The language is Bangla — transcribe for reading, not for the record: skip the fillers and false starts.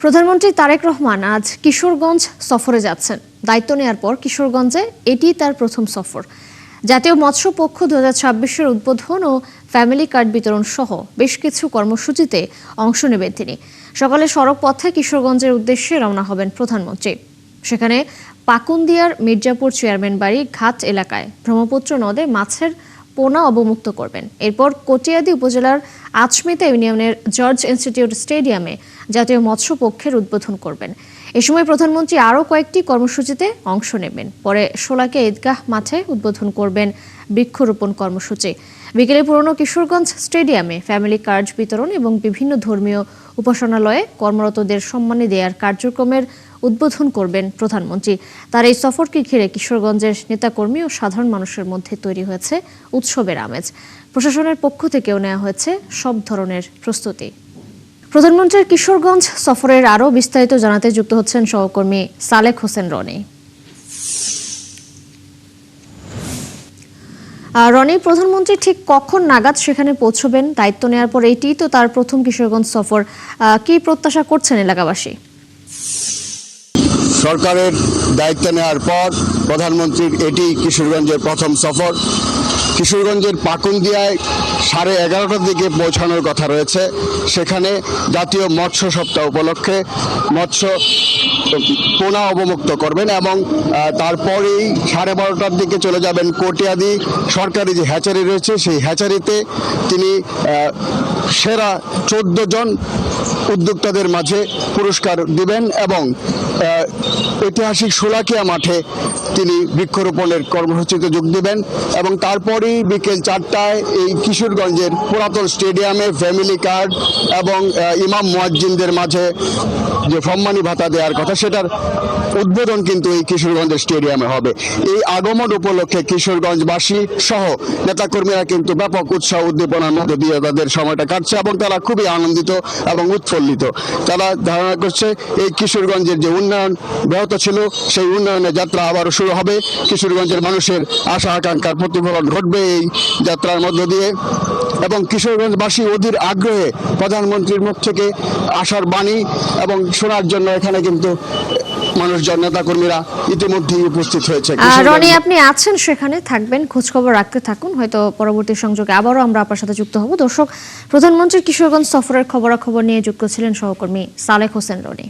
প্রধানমন্ত্রী তারেক রহমান আজ কিশোরগঞ্জ সফরে যাচ্ছেন। দায়িত্ব নেয়ার পর কিশোরগঞ্জে এটি তার প্রথম সফর। জাতীয় মৎস্য পক্ষ 2026-এর উদ্বোধন ও ফ্যামিলি কার্ড বিতরণ সহ বেশ কিছু কর্মসূচিতে অংশ নেবেন তিনি। সকালে সড়ক পথে কিশোরগঞ্জের উদ্দেশ্যে রওনা হবেন প্রধানমন্ত্রী। সেখানে পাকুন্দিয়ার মির্জাপুর চেয়ারম্যান বাড়ি ঘাট এলাকায় ব্রহ্মপুত্র নদে মাছের পোনা অবমুক্ত করবেন। এরপর কটিয়াদি উপজেলার আচমিতা ইউনিয়নের জর্জ ইনস্টিটিউট স্টেডিয়ামে জাতীয় মৎস্য পক্ষের উদ্বোধন করবেন। এ সময় প্রধানমন্ত্রী আরও কয়েকটি কর্মসূচিতে অংশ নেবেন। পরে শোলাকিয়া ঈদগাহ মাঠে উদ্বোধন করবেন বৃক্ষরোপণ কর্মসূচি। বিকেলে পুরনো কিশোরগঞ্জ স্টেডিয়ামে ফ্যামিলি কার্ড বিতরণ এবং বিভিন্ন ধর্মীয় উপাসনালয়ে কর্মরতদের সম্মানী দেওয়ার কার্যক্রমের উদ্বোধন করবেন প্রধানমন্ত্রী। তার এই সফরকে ঘিরে কিশোরগঞ্জের নেতাকর্মী ও সাধারণ মানুষের মধ্যে তৈরি হয়েছে উৎসবের আমেজ। প্রশাসনের পক্ষ থেকেও নেওয়া হয়েছে সব ধরনের প্রস্তুতি। প্রধানমন্ত্রীর কিশোরগঞ্জ সফরের আরও বিস্তারিত জানাতে যুক্ত হচ্ছেন সহকর্মী সালেক হোসেন রনি। রনি, প্রধানমন্ত্রী ঠিক কখন নাগাদ সেখানে পৌঁছবেন? দায়িত্ব নেওয়ার পর এটিই তো তার প্রথম কিশোরগঞ্জ সফর। কি প্রত্যাশা করছেন এলাকাবাসী? সরকারের দায়িত্ব নেওয়ার পর প্রধানমন্ত্রীর এটি কিশোরগঞ্জের প্রথম সফর। কিশোরগঞ্জের পাকুন্দিয়ায় 11:30টার দিকে পৌঁছানোর কথা রয়েছে। সেখানে জাতীয় মৎস্য সপ্তাহ উপলক্ষে মৎস্য পোনা অবমুক্ত করবেন এবং তারপরেই 12:30টার দিকে চলে যাবেন কটিয়াদি সরকারি যে হ্যাচারি রয়েছে সেই হ্যাচারিতে তিনি সেরা 14 জন উদ্যোক্তাদের মাঝে পুরস্কার দিবেন এবং ঐতিহাসিক শোলাকিয়া মাঠে তিনি বৃক্ষরোপণের কর্মসূচিতে যোগ দিবেন এবং তারপরেই বিকেল 4টায় এই কিশোরগঞ্জের পুরাতন স্টেডিয়ামে ফ্যামিলি কার্ড এবং ইমাম মুয়াজ্জিনদের মাঝে যে সম্মানী ভাতা দেওয়ার কথা সেটার উদ্বোধন কিন্তু এই কিশোরগঞ্জের স্টেডিয়ামে হবে। এই আগমন উপলক্ষে কিশোরগঞ্জবাসী সহ নেতাকর্মীরা কিন্তু ব্যাপক উৎসাহ উদ্দীপনার মধ্যে দিয়ে তাদের সময়টা কাটছে এবং তারা খুবই আনন্দিত এবং উৎফুল্লিত। তারা ধারণা করছে এই কিশোরগঞ্জের যে উন্নয়ন ব্যাহত ছিল সেই উন্নয়নের যাত্রা আবারও শুরু হবে। কিশোরগঞ্জের মানুষের আশা আকাঙ্ক্ষার প্রতিফলন ঘটবে এই যাত্রার মধ্য দিয়ে এবং কিশোরগঞ্জবাসী অধীর আগ্রহে প্রধানমন্ত্রীর মুখ থেকে আশার বাণী এবং শোনার জন্য এখানে কিন্তু মানুষজন নেতাকর্মীরা ইতিমধ্যেই উপস্থিত হয়েছে। রনি, আপনি আছেন সেখানে, থাকবেন, খোঁজখবর রাখতে থাকুন। হয়তো পরবর্তী সংযোগে আবারও আমরা আপনার সাথে যুক্ত হব। দর্শক, প্রধানমন্ত্রীর কিশোরগঞ্জ সফরের খবরাখবর নিয়ে যুক্ত ছিলেন সহকর্মী সালেক হোসেন রনি।